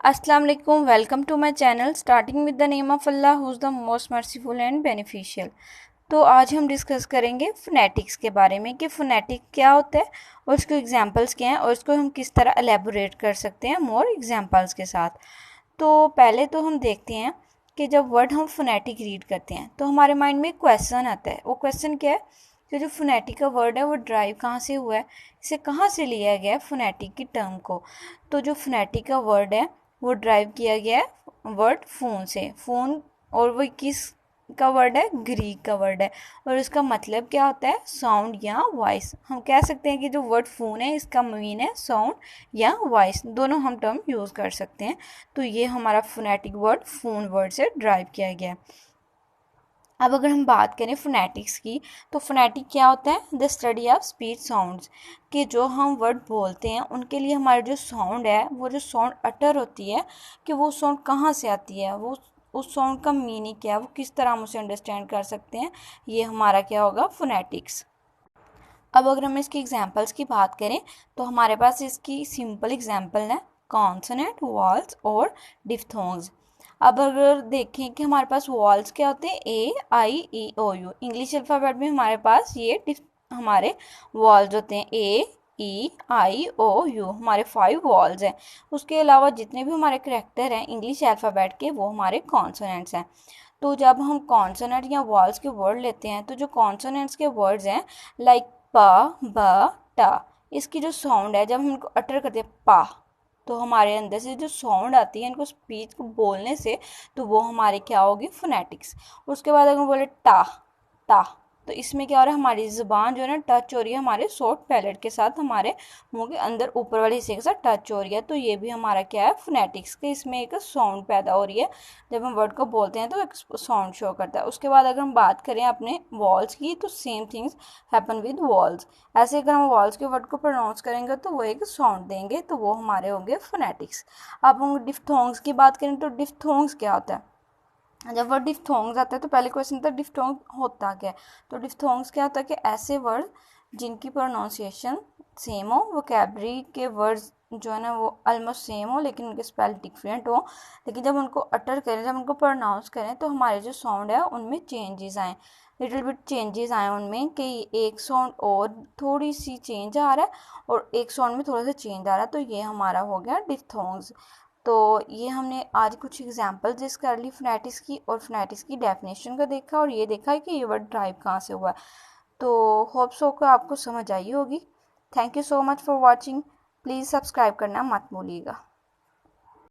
Assalamu alaikum. Welcome to my channel. Starting with the name of Allah, who's the most merciful and beneficial. तो आज हम discuss करेंगे phonetics के बारे में कि फोनेटिक क्या होता है और उसके एग्जांपल्स क्या हैं और इसको हम किस तरह एलेबोरेट कर सकते हैं मोर एग्जांपल्स के साथ। तो पहले तो हम देखते हैं कि जब वर्ड हम फोनेटिक रीड करते हैं तो हमारे माइंड में एक क्वेश्चन आता है। वो क्वेश्चन क्या है कि जो फोनेटिक का वर्ड है वो ड्राइव कहाँ से हुआ है, इसे कहाँ से लिया गया है फोनेटिक की टर्म को। तो जो फोनेटिक का वर्ड है वो ड्राइव किया गया है वर्ड फ़ोन से। फ़ोन और वो किस का वर्ड है, ग्रीक का वर्ड है और इसका मतलब क्या होता है, साउंड या वॉइस। हम कह सकते हैं कि जो वर्ड फ़ोन है इसका मीन है साउंड या वॉइस, दोनों हम टर्म यूज़ कर सकते हैं। तो ये हमारा फोनेटिक वर्ड फ़ोन वर्ड से ड्राइव किया गया है। अब अगर हम बात करें फोनेटिक्स की तो फोनेटिक क्या होता है, the study of speech sounds, कि जो हम वर्ड बोलते हैं उनके लिए हमारा जो साउंड है, वो जो साउंड अटर होती है कि वो साउंड कहाँ से आती है, वो उस साउंड का मीनिंग क्या है, वो किस तरह हम उसे अंडरस्टैंड कर सकते हैं, ये हमारा क्या होगा, फोनेटिक्स। अब अगर हम इसकी एग्जांपल्स की बात करें तो हमारे पास इसकी सिंपल एग्जांपल है कॉन्सोनेंट, वॉल्स और डिफ्थोंग्स। अब अगर देखें कि हमारे पास वॉल्स क्या होते हैं, ए आई ई ओ यू, इंग्लिश अल्फ़ाबेट में हमारे पास ये हमारे वॉल्स होते हैं, ए ई आई ओ यू, हमारे 5 वॉल्स हैं। उसके अलावा जितने भी हमारे करैक्टर हैं इंग्लिश अल्फ़ाबेट के वो हमारे कॉन्सोनेंट्स हैं। तो जब हम कॉन्सोनेंट या वॉल्स के वर्ड लेते हैं तो जो कॉन्सोनेंट्स के वर्ड्स हैं लाइक पा, ब, टा, इसकी जो साउंड है जब हम इनको अटर करते हैं पा, तो हमारे अंदर से जो साउंड आती है इनको स्पीच को बोलने से, तो वो हमारे क्या होगी, फोनेटिक्स। उसके बाद अगर बोले टा, टा, तो इसमें क्या हो रहा है, हमारी ज़ुबान जो है ना टच हो रही है हमारे सॉफ्ट पैलेट के साथ, हमारे मुंह के अंदर ऊपर वाले हिस्से के साथ टच हो रही है। तो ये भी हमारा क्या है, फोनेटिक्स के, इसमें एक साउंड पैदा हो रही है। जब हम वर्ड को बोलते हैं तो एक साउंड शो करता है। उसके बाद अगर हम बात करें अपने वॉल्स की तो same things happen with walls. ऐसे अगर हम वॉल्स के वर्ड को प्रोनाउंस करेंगे तो वो एक साउंड देंगे, तो वो हमारे होंगे फोनेटिक्स। अब हम डिफ्थोंग्स की बात करें तो डिफ्थोंग्स क्या होता है, जब वर्ड डिफ्थोंग्स आता है तो पहले क्वेश्चन था डिफ्थोंग होता क्या है। तो डिफ्थोंग्स क्या होता है कि ऐसे वर्ड जिनकी प्रोनाउंसिएशन सेम हो, वोकैबलरी के वर्ड्स जो है ना वो ऑलमोस्ट सेम हो लेकिन उनके स्पेल डिफरेंट हो, लेकिन जब उनको अटर करें, जब उनको प्रोनाउंस करें तो हमारे जो साउंड है उनमें चेंजेस आए, लिटिल बिट चेंजेस आए उनमें, कि एक साउंड और थोड़ी सी चेंज आ रहा है और एक साउंड में थोड़ा सा चेंज आ रहा है, तो ये हमारा हो गया डिफ्थोंग्स। तो ये हमने आज कुछ एग्जांपल जिस कर ली फोनेटिक्स की, और फोनेटिक्स की डेफिनेशन को देखा और ये देखा है कि ये वर्ड ड्राइव कहाँ से हुआ है। तो होप सो को आपको समझ आई होगी। Thank you so much for watching. Please subscribe करना मत भूलिएगा।